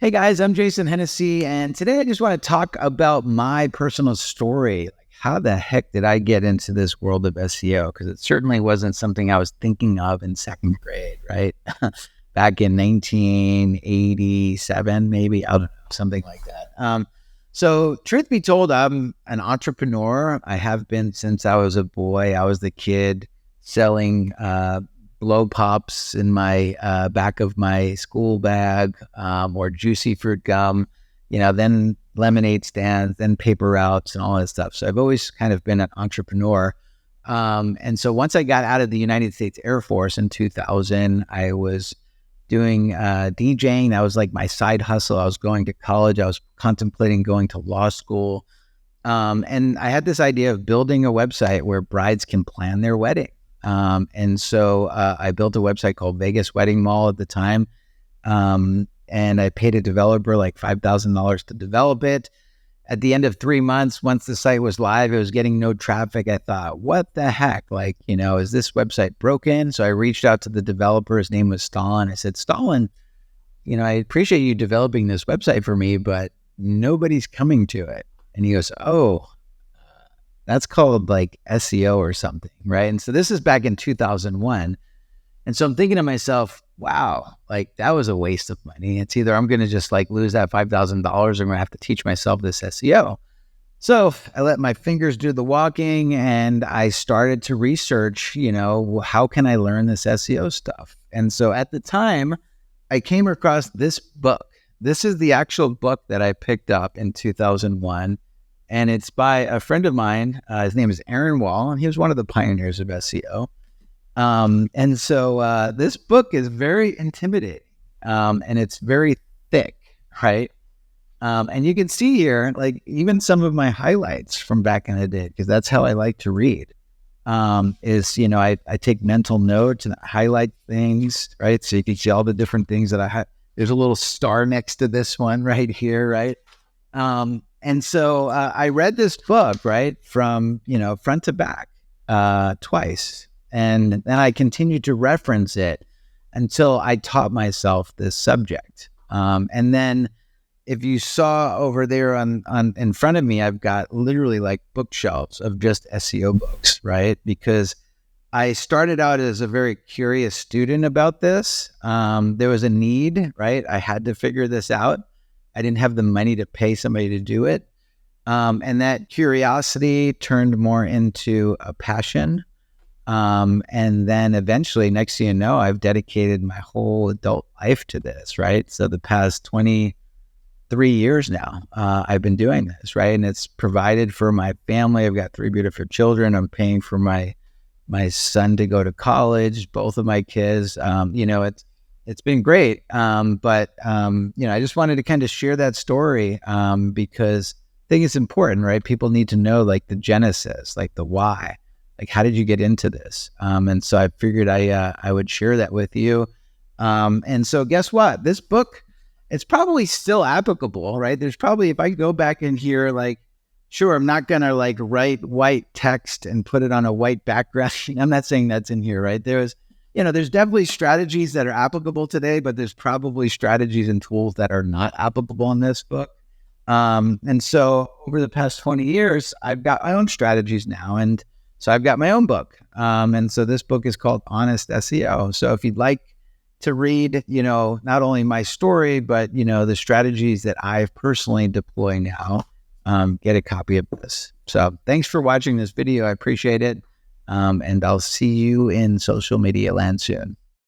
Hey guys, I'm Jason Hennessey, and today I just want to talk about my personal story. Like, how the heck did I get into this world of SEO? Because it certainly wasn't something I was thinking of in second grade, right? Back in 1987, maybe, I don't know, something like that. So truth be told, I'm an entrepreneur. I have been since I was a boy. I was the kid selling blow pops in my back of my school bag, or juicy fruit gum, then lemonade stands, then paper routes and all that stuff. So I've always kind of been an entrepreneur. And so once I got out of the United States Air Force in 2000, I was doing DJing. That was like my side hustle. I was going to college. I was contemplating going to law school. And I had this idea of building a website where brides can plan their wedding. And so I built a website called Vegas Wedding Mall at the time. And I paid a developer like $5,000 to develop it. At the end of 3 months, once the site was live, it was getting no traffic. I thought, what the heck? Is this website broken? So I reached out to the developer. His name was Stalin. I said, Stalin, I appreciate you developing this website for me, but nobody's coming to it. And he goes, oh, that's called like SEO or something, right? And so this is back in 2001. And so I'm thinking to myself, wow, like that was a waste of money. It's either I'm going to just like lose that $5,000 or I'm going to have to teach myself this SEO. So I let my fingers do the walking and I started to research, how can I learn this SEO stuff? And so at the time I came across this book. This is the actual book that I picked up in 2001. And it's by a friend of mine. His name is Aaron Wall, and he was one of the pioneers of SEO. And so this book is very intimidating, and it's very thick, right? And you can see here, like even some of my highlights from back in the day, because that's how I like to read. I take mental notes and highlight things, right? So you can see all the different things that I have. There's a little star next to this one right here, right? And so I read this book, right, from, front to back twice. And then I continued to reference it until I taught myself this subject. And then if you saw over there on in front of me, I've got literally like bookshelves of just SEO books, right? Because I started out as a very curious student about this. There was a need, right? I had to figure this out. I didn't have the money to pay somebody to do it. And that curiosity turned more into a passion. And then eventually, next thing you know, I've dedicated my whole adult life to this, right? So the past 23 years now, I've been doing this, right? And it's provided for my family. I've got 3 beautiful children. I'm paying for my son to go to college, both of my kids. It's been great. But I just wanted to kind of share that story because I think it's important, right? People need to know like the genesis, like the why, like how did you get into this? And so I figured I would share that with you. And so guess what? This book, it's probably still applicable, right? There's probably, if I go back in here, like, sure, I'm not going to like write white text and put it on a white background. I'm not saying that's in here, right? There's definitely strategies that are applicable today, but there's probably strategies and tools that are not applicable in this book. And so over the past 20 years, I've got my own strategies now. And so I've got my own book. And so this book is called Honest SEO. So if you'd like to read, not only my story, but, the strategies that I've personally deploy now, get a copy of this. So thanks for watching this video. I appreciate it. And I'll see you in social media land soon.